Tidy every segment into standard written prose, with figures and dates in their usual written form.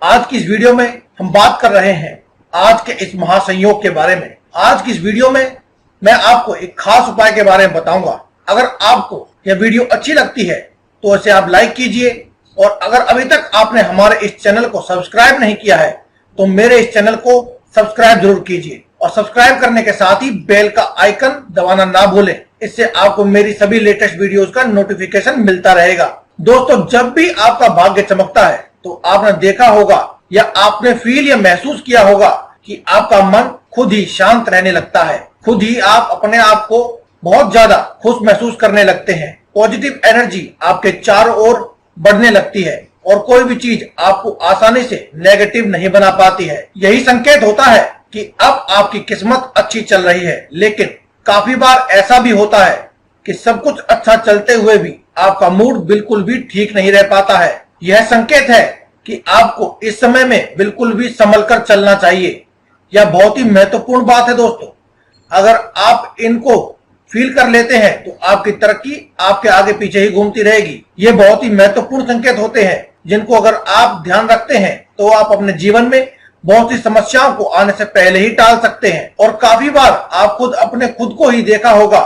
आज की इस वीडियो में हम बात कर रहे हैं आज के इस महासंयोग के बारे में। आज की इस वीडियो में मैं आपको एक खास उपाय के बारे में बताऊंगा। अगर आपको यह वीडियो अच्छी लगती है तो इसे आप लाइक कीजिए, और अगर अभी तक आपने हमारे इस चैनल को सब्सक्राइब नहीं किया है तो मेरे इस चैनल को सब्सक्राइब जरूर कीजिए, और सब्सक्राइब करने के साथ ही बेल का आइकन दबाना ना भूलें। इससे आपको मेरी सभी लेटेस्ट वीडियोस का नोटिफिकेशन मिलता रहेगा। दोस्तों, जब भी आपका भाग्य चमकता है तो आपने देखा होगा या आपने फील या महसूस किया होगा कि आपका मन खुद ही शांत रहने लगता है। खुद ही आप अपने आप को बहुत ज्यादा खुश महसूस करने लगते हैं। पॉजिटिव एनर्जी आपके चारों ओर बढ़ने लगती है और कोई भी चीज आपको आसानी से नेगेटिव नहीं बना पाती है। यही संकेत होता है कि अब आपकी किस्मत अच्छी चल रही है। लेकिन काफी बार ऐसा भी होता है कि सब कुछ अच्छा चलते हुए भी आपका मूड बिल्कुल भी ठीक नहीं रह पाता है। यह संकेत है कि आपको इस समय में बिल्कुल भी संभल कर चलना चाहिए। यह बहुत ही महत्वपूर्ण बात है दोस्तों। अगर आप इनको फील कर लेते हैं तो आपकी तरक्की आपके आगे पीछे ही घूमती रहेगी। ये बहुत ही महत्वपूर्ण संकेत होते हैं जिनको अगर आप ध्यान रखते हैं तो आप अपने जीवन में बहुत सी समस्याओं को आने से पहले ही टाल सकते हैं। और काफी बार आप अपने खुद को ही देखा होगा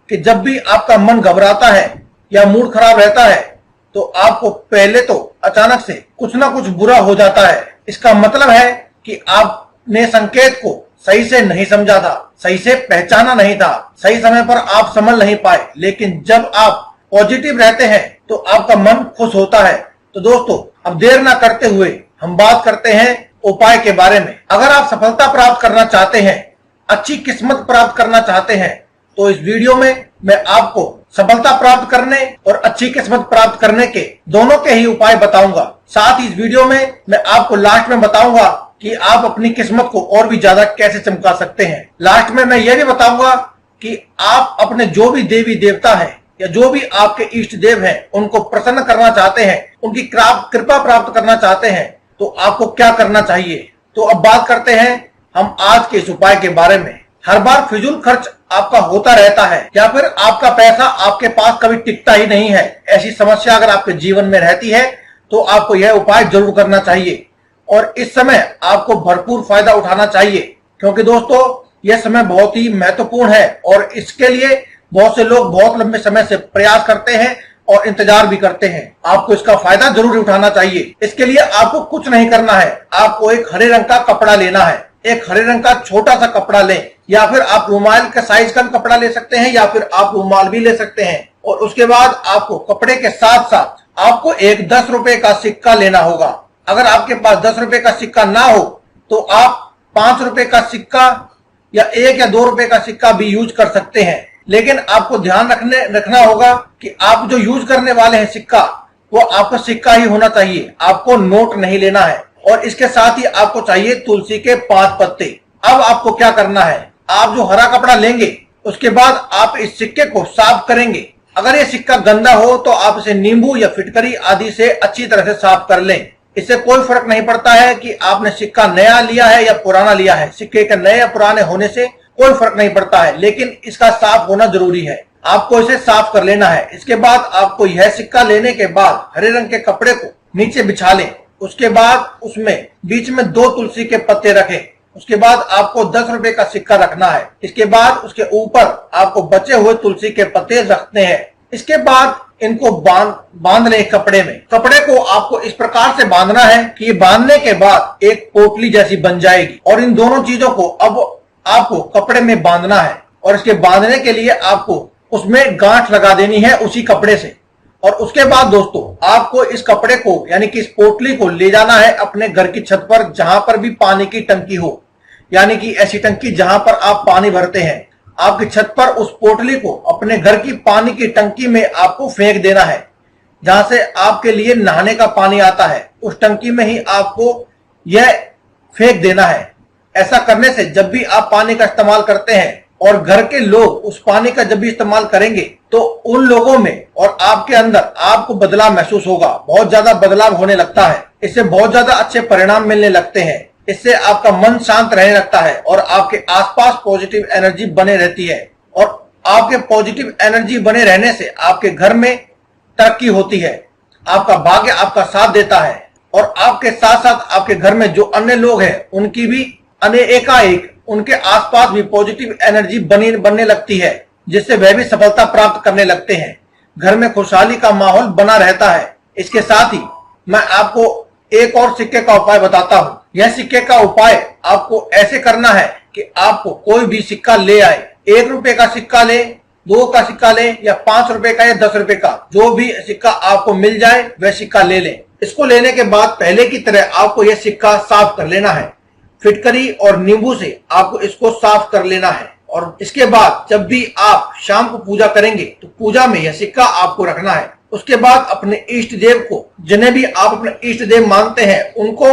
कि जब भी आपका मन घबराता है या मूड खराब रहता है तो आपको पहले तो अचानक से कुछ ना कुछ बुरा हो जाता है। इसका मतलब है कि आपने संकेत को सही से नहीं समझा था, सही से पहचाना नहीं था, सही समय पर आप संभल नहीं पाए। लेकिन जब आप पॉजिटिव रहते हैं तो आपका मन खुश होता है। तो दोस्तों, अब देर ना करते हुए हम बात करते हैं उपाय के बारे में। अगर आप सफलता प्राप्त करना चाहते हैं, अच्छी किस्मत प्राप्त करना चाहते हैं, तो इस वीडियो में मैं आपको सफलता प्राप्त करने और अच्छी किस्मत प्राप्त करने के दोनों के ही उपाय बताऊंगा। साथ ही इस वीडियो में मैं आपको लास्ट में बताऊंगा कि आप अपनी किस्मत को और भी ज्यादा कैसे चमका सकते हैं। लास्ट में मैं यह भी बताऊंगा कि आप अपने जो भी देवी देवता हैं या जो भी आपके इष्ट देव हैं उनको प्रसन्न करना चाहते हैं, उनकी कृपा प्राप्त करना चाहते हैं, तो आपको क्या करना चाहिए। तो अब बात करते हैं हम आज के इस उपाय के बारे में। हर बार फिजूल खर्च आपका होता रहता है या फिर आपका पैसा आपके पास कभी टिकता ही नहीं है, ऐसी समस्या अगर आपके जीवन में रहती है तो आपको यह उपाय जरूर करना चाहिए। और इस समय आपको भरपूर फायदा उठाना चाहिए, क्योंकि दोस्तों यह समय बहुत ही महत्वपूर्ण है और इसके लिए बहुत से लोग बहुत लंबे समय से प्रयास करते हैं और इंतजार भी करते हैं। आपको इसका फायदा जरूर उठाना चाहिए। इसके लिए आपको कुछ नहीं करना है। आपको एक हरे रंग का कपड़ा लेना है। एक हरे रंग का छोटा सा कपड़ा लें, या फिर आप रुमाल का साइज का कपड़ा ले सकते हैं, या फिर आप रुमाल भी ले सकते हैं। और उसके बाद आपको कपड़े के साथ साथ आपको एक 10 रुपए का सिक्का लेना होगा। अगर आपके पास 10 रुपए का सिक्का ना हो तो आप 5 रुपए का सिक्का या 1 या 2 रुपए का सिक्का भी यूज कर सकते हैं। लेकिन आपको ध्यान रखना होगा कि आप जो यूज करने वाले हैं सिक्का, वो आपका सिक्का ही होना चाहिए। आपको नोट नहीं लेना है। और इसके साथ ही आपको चाहिए तुलसी के 5 पत्ते। अब आपको क्या करना है, आप जो हरा कपड़ा लेंगे उसके बाद आप इस सिक्के को साफ करेंगे। अगर ये सिक्का गंदा हो तो आप इसे नींबू या फिटकरी आदि से अच्छी तरह से साफ कर लें। इससे कोई फर्क नहीं पड़ता है कि आपने सिक्का नया लिया है या पुराना लिया है। सिक्के के नए या पुराने होने से कोई फर्क नहीं पड़ता है, लेकिन इसका साफ होना जरूरी है। आपको इसे साफ कर लेना है। इसके बाद आपको यह सिक्का लेने के बाद हरे रंग के कपड़े को नीचे बिछा लें। उसके बाद उसमें बीच में 2 तुलसी के पत्ते रखें। उसके बाद आपको 10 रुपए का सिक्का रखना है। इसके बाद उसके ऊपर आपको बचे हुए तुलसी के पत्ते रखते हैं। इसके बाद इनको बांध लें कपड़े में। कपड़े को आपको इस प्रकार से बांधना है कि ये बांधने के बाद एक पोटली जैसी बन जाएगी। और इन दोनों चीजों को अब आपको कपड़े में बांधना है, और इसके बांधने के लिए आपको उसमें गांठ लगा देनी है उसी कपड़े से। और उसके बाद दोस्तों आपको इस कपड़े को यानी कि इस पोटली को ले जाना है अपने घर की छत पर, जहां पर भी पानी की टंकी हो, यानी कि ऐसी टंकी जहां पर आप पानी भरते हैं। आपकी छत पर उस पोटली को अपने घर की पानी की टंकी में आपको फेंक देना है, जहां से आपके लिए नहाने का पानी आता है। उस टंकी में ही आपको यह फेंक देना है। ऐसा करने से जब भी आप पानी का इस्तेमाल करते हैं और घर के लोग उस पानी का जब भी इस्तेमाल करेंगे तो उन लोगों में और आपके अंदर आपको बदलाव महसूस होगा। बहुत ज्यादा बदलाव होने लगता है। इससे बहुत ज्यादा अच्छे परिणाम मिलने लगते हैं। इससे आपका मन शांत रहने लगता है और आपके आसपास पॉजिटिव एनर्जी बने रहती है। और आपके पॉजिटिव एनर्जी बने रहने से आपके घर में तरक्की होती है। आपका भाग्य आपका साथ देता है। और आपके साथ साथ आपके घर में जो अन्य लोग हैं उनकी भी एकाएक उनके आसपास भी पॉजिटिव एनर्जी बनने लगती है, जिससे वह भी सफलता प्राप्त करने लगते हैं। घर में खुशहाली का माहौल बना रहता है। इसके साथ ही मैं आपको एक और सिक्के का उपाय बताता हूँ। यह सिक्के का उपाय आपको ऐसे करना है कि आपको कोई भी सिक्का ले आए, 1 रुपए का सिक्का ले, 2 का सिक्का ले या 5 रुपए का या 10 रुपए का, जो भी सिक्का आपको मिल जाए वह सिक्का ले लें। इसको लेने के बाद पहले की तरह आपको यह सिक्का साफ कर लेना है। फिटकरी और नींबू से आपको इसको साफ कर लेना है और इसके बाद जब भी आप शाम को पूजा करेंगे तो पूजा में यह सिक्का आपको रखना है। उसके बाद अपने इष्ट देव को, जिन्हें भी आप अपने इष्ट देव मानते हैं, उनको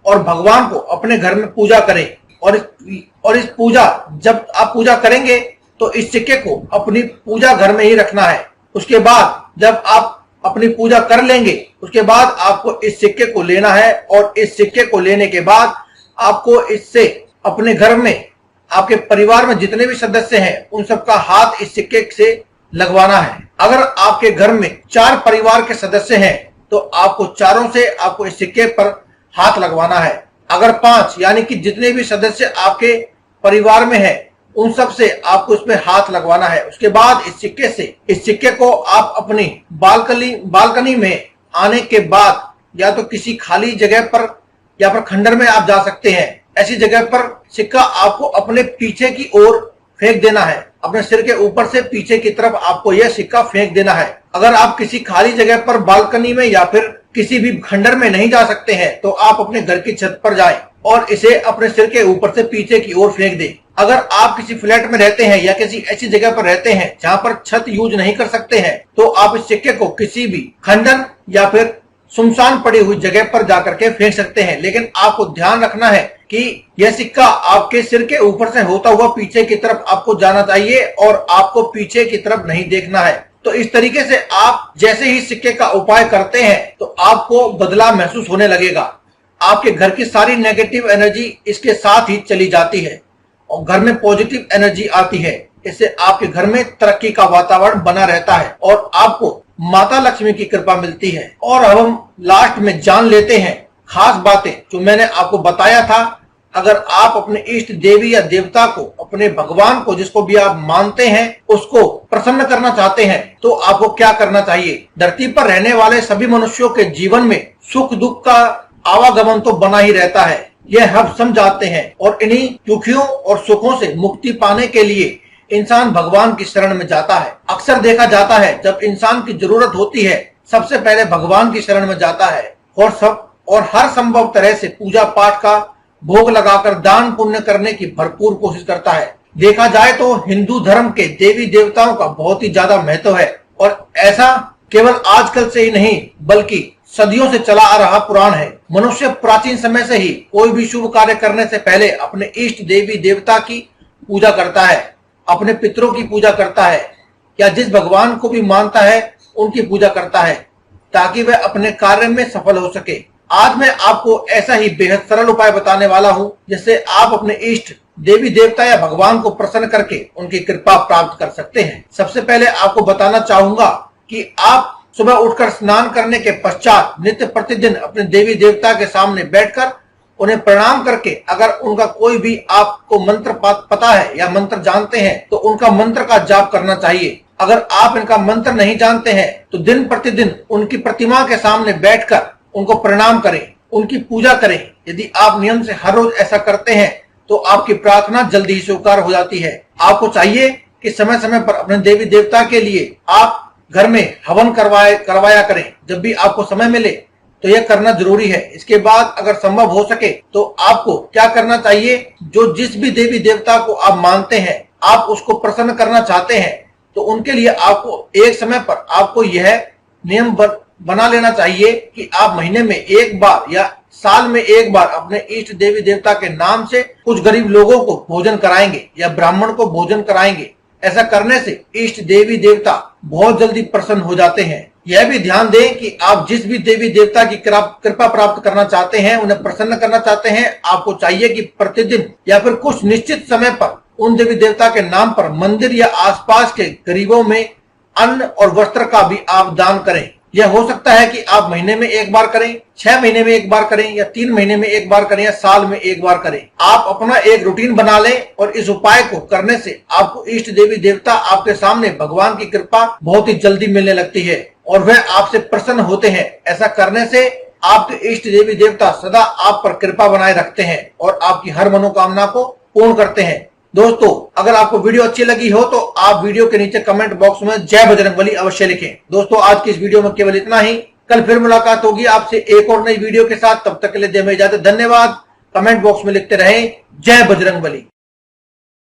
और भगवान को अपने घर में पूजा करें और इस पूजा जब आप पूजा करेंगे तो इस सिक्के को अपनी पूजा घर में ही रखना है। उसके बाद जब आप अपनी पूजा कर लेंगे उसके बाद आपको इस सिक्के को लेना है और इस सिक्के को लेने के बाद आपको इससे अपने घर में आपके परिवार में जितने भी सदस्य हैं उन सबका हाथ इस सिक्के से लगवाना है। अगर आपके घर में 4 परिवार के सदस्य हैं तो आपको चारों से आपको इस सिक्के पर हाथ लगवाना है। अगर 5 यानी कि जितने भी सदस्य आपके परिवार में हैं उन सब से आपको इसमें हाथ लगवाना है। उसके बाद इस सिक्के को आप अपनी बालकनी में आने के बाद या तो किसी खाली जगह पर या फिर खंडर में आप जा सकते हैं। ऐसी जगह पर सिक्का आपको अपने पीछे की ओर फेंक देना है। अपने सिर के ऊपर से पीछे की तरफ आपको यह सिक्का फेंक देना है। अगर आप किसी खाली जगह पर बालकनी में या फिर किसी भी खंडर में नहीं जा सकते हैं तो आप अपने घर की छत पर जाएं और इसे अपने सिर के ऊपर से पीछे की ओर फेंक दें। अगर आप किसी फ्लैट में रहते हैं या किसी ऐसी जगह पर रहते हैं जहां पर छत यूज नहीं कर सकते हैं तो आप इस सिक्के को किसी भी खंडर या फिर सुनसान पड़ी हुई जगह पर जाकर के फेंक सकते हैं। लेकिन आपको ध्यान रखना है कि यह सिक्का आपके सिर के ऊपर से होता हुआ पीछे की तरफ आपको जाना चाहिए और आपको पीछे की तरफ नहीं देखना है। तो इस तरीके से आप जैसे ही सिक्के का उपाय करते हैं तो आपको बदलाव महसूस होने लगेगा। आपके घर की सारी नेगेटिव एनर्जी इसके साथ ही चली जाती है और घर में पॉजिटिव एनर्जी आती है। इससे आपके घर में तरक्की का वातावरण बना रहता है और आपको माता लक्ष्मी की कृपा मिलती है। और अब हम लास्ट में जान लेते हैं खास बातें जो मैंने आपको बताया था। अगर आप अपने इष्ट देवी या देवता को, अपने भगवान को, जिसको भी आप मानते हैं, उसको प्रसन्न करना चाहते हैं तो आपको क्या करना चाहिए। धरती पर रहने वाले सभी मनुष्यों के जीवन में सुख दुख का आवागमन तो बना ही रहता है, यह हम समझाते हैं। और इन्हीं दुखियों और सुखों से मुक्ति पाने के लिए इंसान भगवान की शरण में जाता है। अक्सर देखा जाता है जब इंसान की जरूरत होती है सबसे पहले भगवान की शरण में जाता है और हर संभव तरह से पूजा पाठ का भोग लगाकर दान पुण्य करने की भरपूर कोशिश करता है। देखा जाए तो हिंदू धर्म के देवी देवताओं का बहुत ही ज्यादा महत्व है और ऐसा केवल आजकल से ही नहीं बल्कि सदियों से चला आ रहा पुराण है। मनुष्य प्राचीन समय से ही कोई भी शुभ कार्य करने से पहले अपने इष्ट देवी देवता की पूजा करता है, अपने पितरों की पूजा करता है या जिस भगवान को भी मानता है उनकी पूजा करता है ताकि वह अपने कार्य में सफल हो सके। आज मैं आपको ऐसा ही बेहद सरल उपाय बताने वाला हूं जिससे आप अपने इष्ट देवी देवता या भगवान को प्रसन्न करके उनकी कृपा प्राप्त कर सकते हैं। सबसे पहले आपको बताना चाहूंगा कि आप सुबह उठकर स्नान करने के पश्चात नित्य प्रतिदिन अपने देवी देवता के सामने बैठकर उन्हें प्रणाम करके अगर उनका कोई भी आपको मंत्र पता है या मंत्र जानते हैं तो उनका मंत्र का जाप करना चाहिए। अगर आप इनका मंत्र नहीं जानते हैं तो दिन प्रतिदिन उनकी प्रतिमा के सामने बैठकर उनको प्रणाम करें, उनकी पूजा करें। यदि आप नियम से हर रोज ऐसा करते हैं तो आपकी प्रार्थना जल्दी ही स्वीकार हो जाती है। आपको चाहिए कि समय समय पर अपने देवी देवता के लिए आप घर में हवन करवाया करें। जब भी आपको समय मिले तो यह करना जरूरी है। इसके बाद अगर संभव हो सके तो आपको क्या करना चाहिए, जो जिस भी देवी देवता को आप मानते हैं आप उसको प्रसन्न करना चाहते हैं तो उनके लिए आपको एक समय पर आपको यह नियम बना लेना चाहिए कि आप महीने में एक बार या साल में एक बार अपने इष्ट देवी देवता के नाम से कुछ गरीब लोगों को भोजन कराएंगे या ब्राह्मण को भोजन कराएंगे। ऐसा करने से इष्ट देवी देवता बहुत जल्दी प्रसन्न हो जाते हैं। यह भी ध्यान दें कि आप जिस भी देवी देवता की कृपा प्राप्त करना चाहते हैं, उन्हें प्रसन्न करना चाहते हैं, आपको चाहिए कि प्रतिदिन या फिर कुछ निश्चित समय पर उन देवी देवता के नाम पर मंदिर या आसपास के गरीबों में अन्न और वस्त्र का भी आप दान करें। यह हो सकता है कि आप महीने में एक बार करें, 6 महीने में एक बार करें, या 3 महीने में एक बार करें, या साल में एक बार करें। आप अपना एक रूटीन बना लें और इस उपाय को करने से आपको इष्ट देवी देवता आपके सामने भगवान की कृपा बहुत ही जल्दी मिलने लगती है और वह आपसे प्रसन्न होते हैं। ऐसा करने से आपके इष्ट देवी देवता सदा आप पर कृपा बनाए रखते हैं और आपकी हर मनोकामना को पूर्ण करते हैं। दोस्तों, अगर आपको वीडियो अच्छी लगी हो तो आप वीडियो के नीचे कमेंट बॉक्स में जय बजरंगबली अवश्य लिखें। दोस्तों, आज की इस वीडियो में केवल इतना ही। कल फिर मुलाकात होगी आपसे एक और नई वीडियो के साथ। तब तक के लिए दें इजाजत। धन्यवाद। कमेंट बॉक्स में लिखते रहें जय बजरंगबली।